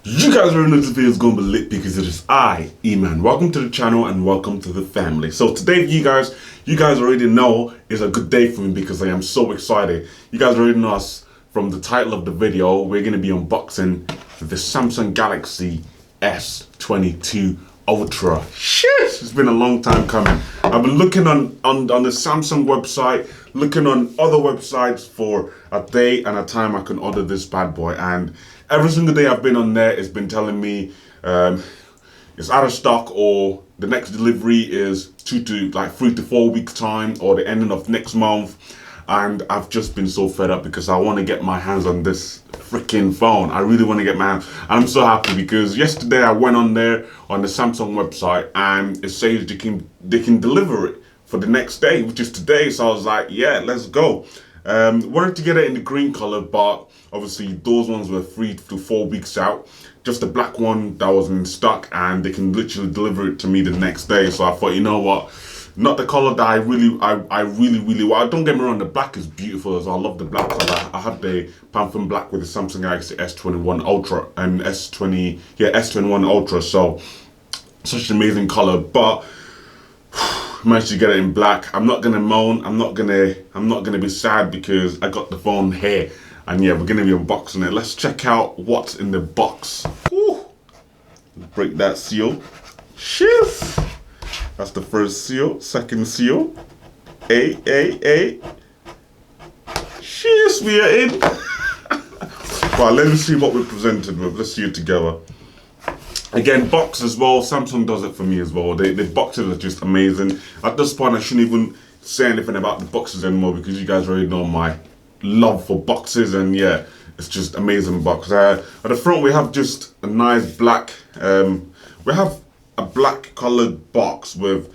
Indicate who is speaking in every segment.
Speaker 1: You guys already know this video is going to be lit because it is I, eMan. Welcome to the channel and welcome to the family. So today, you guys already know is a good day for me because I am so excited. You guys already know us from the title of the video. We're going to be unboxing the Samsung Galaxy S22 Ultra. Shit, it's been a long time coming. I've been looking on the Samsung website, looking on other websites for a day and a time I can order this bad boy, and every single day I've been on there, it's been telling me it's out of stock, or the next delivery is 3 to 4 weeks time, or the ending of next month. And I've just been so fed up because I want to get my hands on this freaking phone. I really want to get my hands. I'm so happy because yesterday I went on there on the Samsung website and it says they can deliver it for the next day, which is today. So I was like, yeah, let's go. Wanted to get it in the green color, but obviously those ones were 3 to 4 weeks out. Just the black one that was in stock, and they can literally deliver it to me the next day. So I thought, you know what, not the color that I really want. Don't get me wrong, the black is beautiful as well. I love the black color. I have the Panther black with the Samsung Galaxy S21 Ultra and S21 Ultra. So such an amazing color, but managed to get it in black. I'm not gonna moan. I'm not gonna be sad because I got the phone here, and yeah, we're gonna be unboxing it. Let's check out what's in the box. Woo. Break that seal. Shift. That's the first seal. Second seal. A. Cheers, we are in. Right, let's see what we're presented with. Let's see it together. Again, box as well. Samsung does it for me as well. The boxes are just amazing. At this point, I shouldn't even say anything about the boxes anymore because you guys already know my love for boxes, and yeah, it's just amazing box. At the front, we have just a nice black. We have a black colored box with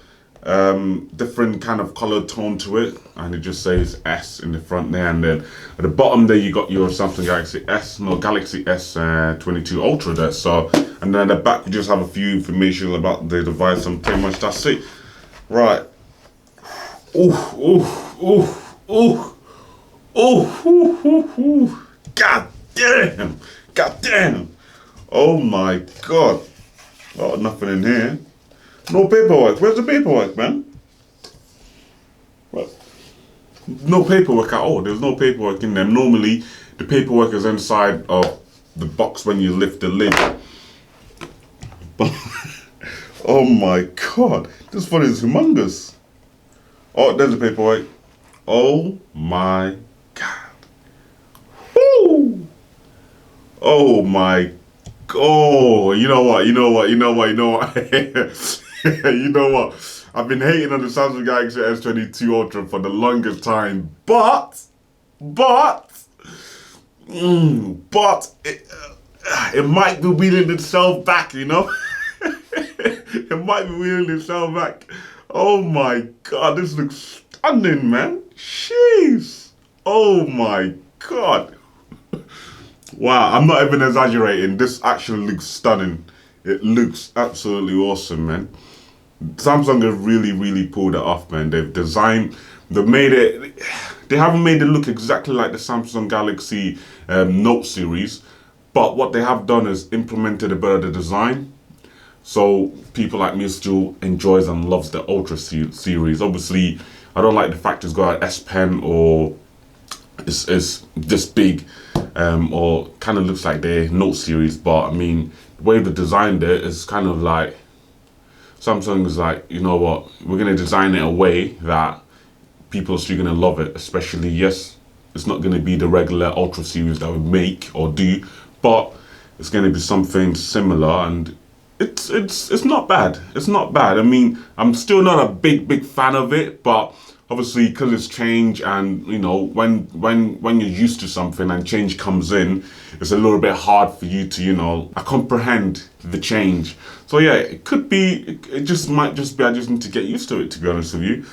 Speaker 1: different kind of color tone to it, and it just says S in the front there, and then at the bottom there you got your Samsung Galaxy Galaxy S22 Ultra there. So, and then at the back we just have a few information about the device, and pretty much that's it. Right. God damn. Oh my god. Oh, nothing in here. No paperwork. Where's the paperwork, man? What? No paperwork at all. There's no paperwork in there. Normally, the paperwork is inside of the box when you lift the lid. But oh my god, this phone is humongous. Oh, there's the paperwork. Oh my god. Woo! Oh my god. Oh, you know what? You know what? I've been hating on the Samsung Galaxy S22 Ultra for the longest time, but it might be wheeling itself back, you know? It might be wheeling itself back. Oh my god, this looks stunning, man. Jeez. Oh my god. Wow, I'm not even exaggerating. This actually looks stunning. It looks absolutely awesome, man. Samsung have really pulled it off, man. They've made it, they haven't made it look exactly like the Samsung Galaxy Note series, but what they have done is implemented a bit of the design. So people like me still enjoys and loves the Ultra series. Obviously, I don't like the fact it's got an S Pen, or it's this big, or kind of looks like the Note series. But I mean, the way they designed it is kind of like, Samsung is like, you know what, we're going to design it a way that people are still going to love it. Especially, yes, it's not going to be the regular Ultra series that we make or do, but it's going to be something similar, and it's not bad. It's not bad. I mean, I'm still not a big fan of it, but obviously because it's change, and you know, when you're used to something and change comes in, it's a little bit hard for you to, you know, comprehend the change. So yeah, it could be, it just might just be I just need to get used to it, to be honest with you.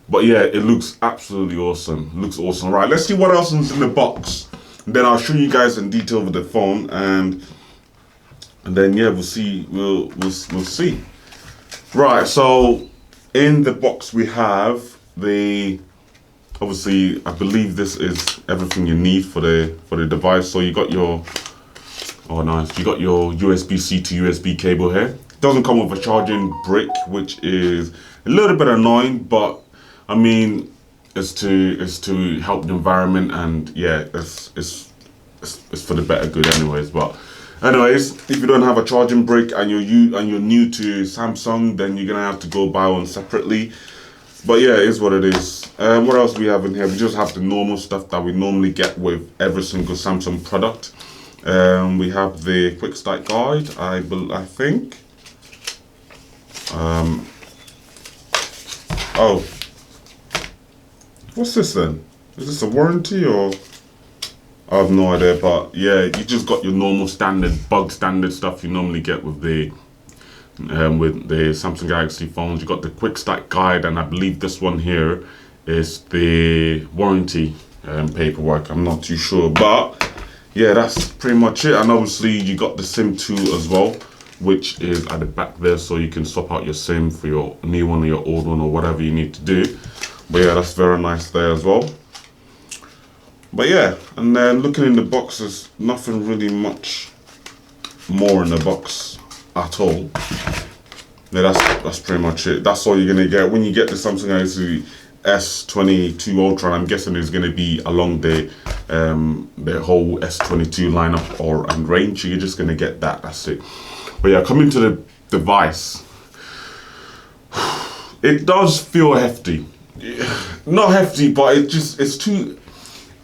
Speaker 1: But yeah, it looks absolutely awesome. It looks awesome. Right, let's see what else is in the box. And then I'll show you guys in detail with the phone, and then yeah, we'll see. We'll see. Right, so in the box we have obviously I believe this is everything you need for the device. So you got your, Oh, nice. You got your USB-C to USB cable here. Doesn't come with a charging brick, which is a little bit annoying, but I mean, it's to help the environment, and yeah, it's for the better good, anyways. But anyways, if you don't have a charging brick and you're new to Samsung, then you're gonna have to go buy one separately. But yeah, it is what it is. What else we have in here? We just have the normal stuff that we normally get with every single Samsung product. We have the quick start guide, I think. Oh, what's this then? Is this a warranty or? I have no idea, but yeah, you just got your normal standard stuff you normally get with the Samsung Galaxy phones. You got the quick start guide, and I believe this one here is the warranty paperwork. I'm not too sure, but yeah, that's pretty much it. And obviously you got the SIM tool as well, which is at the back there, so you can swap out your SIM for your new one or your old one or whatever you need to do. But yeah, that's very nice there as well. But yeah, and then looking in the box, there's nothing really much more in the box at all. Yeah, that's pretty much it. That's all you're gonna get when you get the Samsung Galaxy S22 Ultra. And I'm guessing it's gonna be along the whole S22 lineup and range. You're just gonna get that. That's it. But yeah, coming to the device, it does feel hefty. Not hefty, but it's too.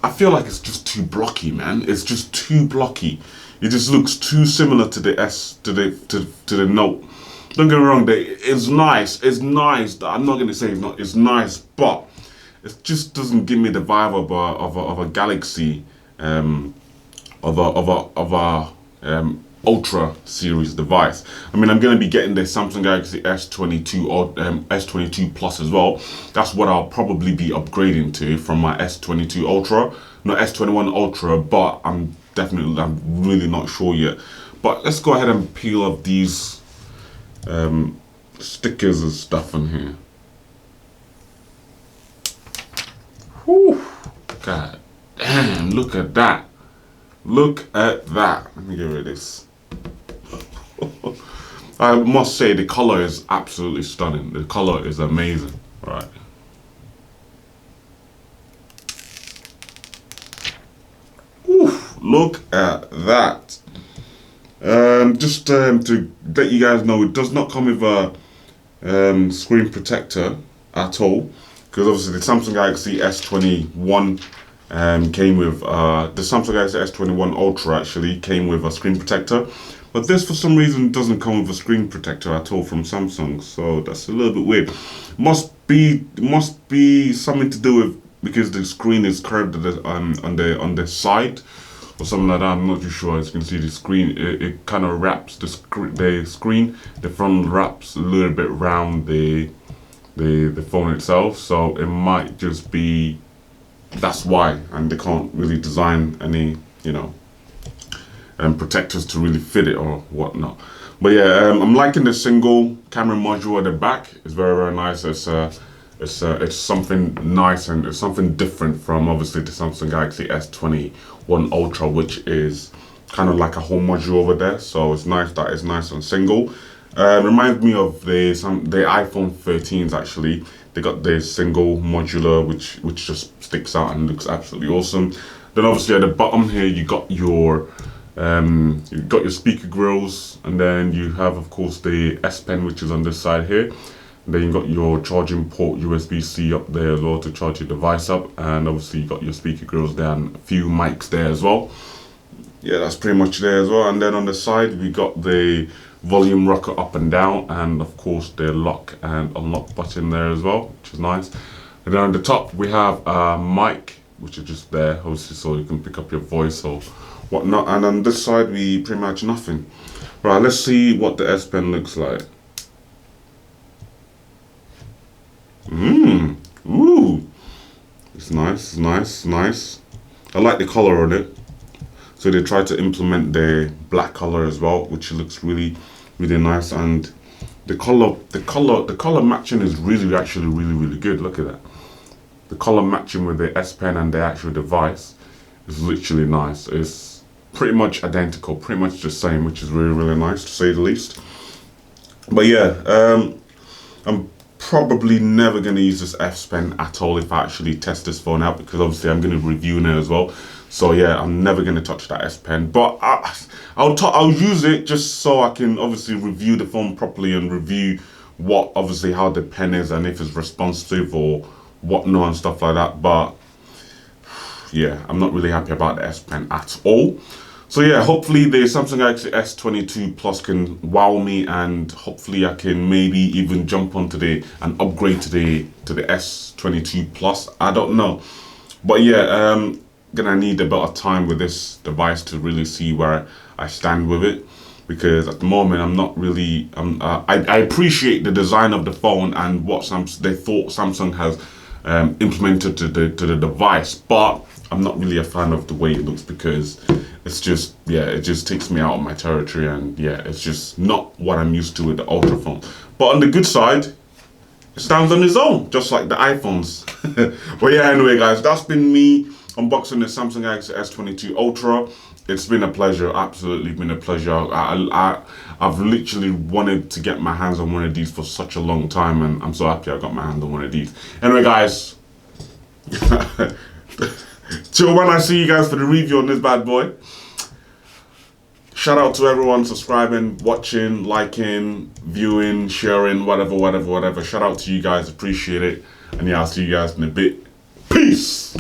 Speaker 1: I feel like it's just too blocky, man. It's just too blocky. It just looks too similar to the the Note. Don't get me wrong, it's nice. It's nice. I'm not gonna say it's not. It's nice, but it just doesn't give me the vibe of a Galaxy, Ultra series device. I mean, I'm gonna be getting the Samsung Galaxy S22 or S22 Plus as well. That's what I'll probably be upgrading to from my S22 Ultra, not S21 Ultra. But I'm really not sure yet. But let's go ahead and peel off these stickers and stuff in here. Whew. God damn! Look at that. Look at that. Let me get rid of this. I must say the color is absolutely stunning. The color is amazing. Right. Oof, look at that. Just to let you guys know, it does not come with a screen protector at all, because obviously the Samsung Galaxy S21 came with the Samsung Galaxy S21 Ultra actually came with a screen protector, but this for some reason doesn't come with a screen protector at all from Samsung. So that's a little bit weird. Must be something to do with because the screen is curved on the side or something like that. I'm not too sure. As you can see, the screen it kind of wraps the screen. The front wraps a little bit around the phone itself. So it might just be. That's why, and they can't really design any, protectors to really fit it or whatnot. But yeah, I'm liking the single camera module at the back. It's very nice. It's something nice and it's something different from obviously the Samsung Galaxy S21 Ultra, which is kind of like a whole module over there. So it's nice that it's nice and single. Reminds me of the iPhone 13s actually. They got the single modular, which just sticks out and looks absolutely awesome. Then obviously at the bottom here you got your speaker grills, and then you have of course the S Pen, which is on this side here. And then you got your charging port USB-C up there as well to charge your device up, and obviously you got your speaker grills there and a few mics there as well. Yeah, that's pretty much there as well. And then on the side we got the volume rocker up and down, and of course the lock and unlock button there as well, which is nice. And then on the top we have a mic, which is just there obviously so you can pick up your voice or whatnot. And on this side we pretty much nothing. Right, let's see what the S Pen looks like. Ooh, it's nice. I like the color on it. So they tried to implement the black color as well, which looks really nice. And the color matching is really good. Look at that. The color matching with the S Pen and the actual device is literally nice. It's pretty much identical, pretty much the same, which is really, really nice to say the least. But yeah, I'm probably never going to use this S Pen at all if I actually test this phone out, because obviously I'm going to review it as well. So yeah, I'm never going to touch that S Pen, but I'll use it just so I can obviously review the phone properly and review how the pen is and if it's responsive or whatnot and stuff like that. But yeah, I'm not really happy about the S Pen at all. So yeah, hopefully the Samsung Galaxy S22 Plus can wow me, and hopefully I can maybe even jump onto and upgrade to the S22 Plus. I don't know, but yeah, gonna need a bit of time with this device to really see where I stand with it, because at the moment I'm not really. I appreciate the design of the phone and what they thought Samsung has implemented to the device, but I'm not really a fan of the way it looks, because it's just, yeah, it just takes me out of my territory, and yeah, it's just not what I'm used to with the Ultra phone. But on the good side, it stands on its own, just like the iPhones. But yeah, anyway guys, that's been me unboxing the Samsung Galaxy S22 Ultra. It's been a pleasure, absolutely been a pleasure. I've literally wanted to get my hands on one of these for such a long time, and I'm so happy I got my hands on one of these. Anyway guys, till when I see you guys for the review on this bad boy. Shout out to everyone subscribing, watching, liking, viewing, sharing, whatever. Shout out to you guys, appreciate it. And yeah, I'll see you guys in a bit. Peace!